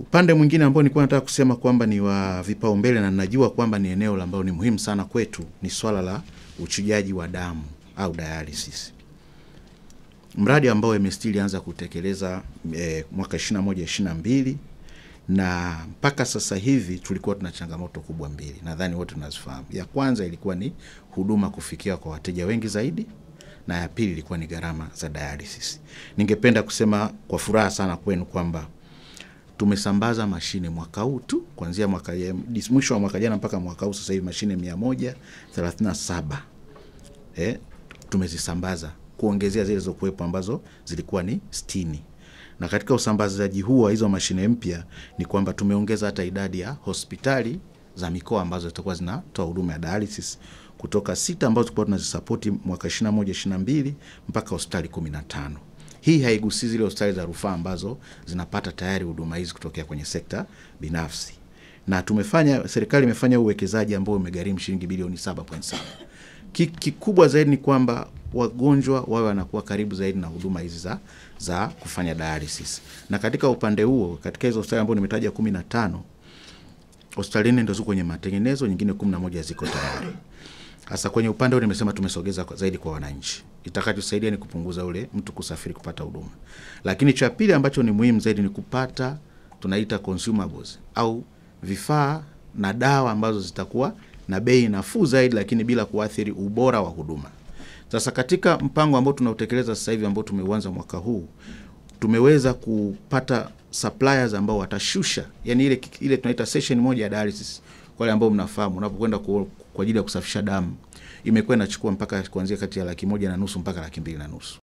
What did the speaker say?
Upande mwingine ambao nilikuwa nataka kusema kwamba ni wa vipaumbele na najua kwamba ni eneo ambalo ni muhimu sana kwetu ni swala la uchujaji wa damu au dialysis. Mradi ambao MSD ilianza kutekeleza mwaka 21-22 na mpaka sasa hivi tulikuwa tuna changamoto kubwa mbili. Nadhani wote tunazifahamu. Ya kwanza ilikuwa ni huduma kufikia kwa wateja wengi zaidi, na ya pili ilikuwa ni gharama za dialysis. Ningependa kusema kwa furaha sana kwenu kwamba tumesambaza mashine mwaka huu tu, kuanzia mwisho wa mwaka jana mpaka mwaka huu sasa hivi mashine 137 tumezisambaza, kuongezea zile zilizokuwepo ambazo zilikuwa ni 60. Na katika usambazaji huu wa hizo mashine mpya ni kwamba tumeongeza hata idadi ya hospitali za mikoa ambazo zitakuwa zinatoa huduma ya dialysis kutoka 6 ambazo tulikuwa tunazisupport mwaka 21-22 mpaka hospitali 15. Hii haigusi zile hospitali za rufaa ambazo zinapata tayari huduma hizi kutokea kwenye sekta binafsi. Na serikali imefanya uwekezaji ambao umegharimu shilingi bilioni 7.7. Kikubwa zaidi ni kwamba wagonjwa wawe wanakuwa karibu zaidi na huduma hizi za kufanya dialysis. Na katika upande huo, katika hizo hospitali ambazo nimetaja 15, hospitali 4 ndio ziko kwenye matengenezo, nyingine 11 ziko tayari. Hasa kwenye upande huo nimesema tumesogeza zaidi kwa wananchi. Itakachosaidia ni kupunguza ule mtu kusafiri kupata huduma. Lakini cha pili ambacho ni muhimu zaidi ni kupata tunaita consumables au vifaa na dawa ambazo zitakuwa na bei nafuu zaidi lakini bila kuathiri ubora wa huduma. Sasa katika mpango ambao tunautekeleza sasa hivi ambao tumeuanza mwaka huu, tumeweza kupata suppliers ambao watashusha, yani ile tunaita session moja ya dialysis. Wale ambao mnafahamu unapokwenda kwa ajili ya kusafisha damu imekuwa inachukua mpaka kuanzia kati ya 1.5 mpaka 2.5.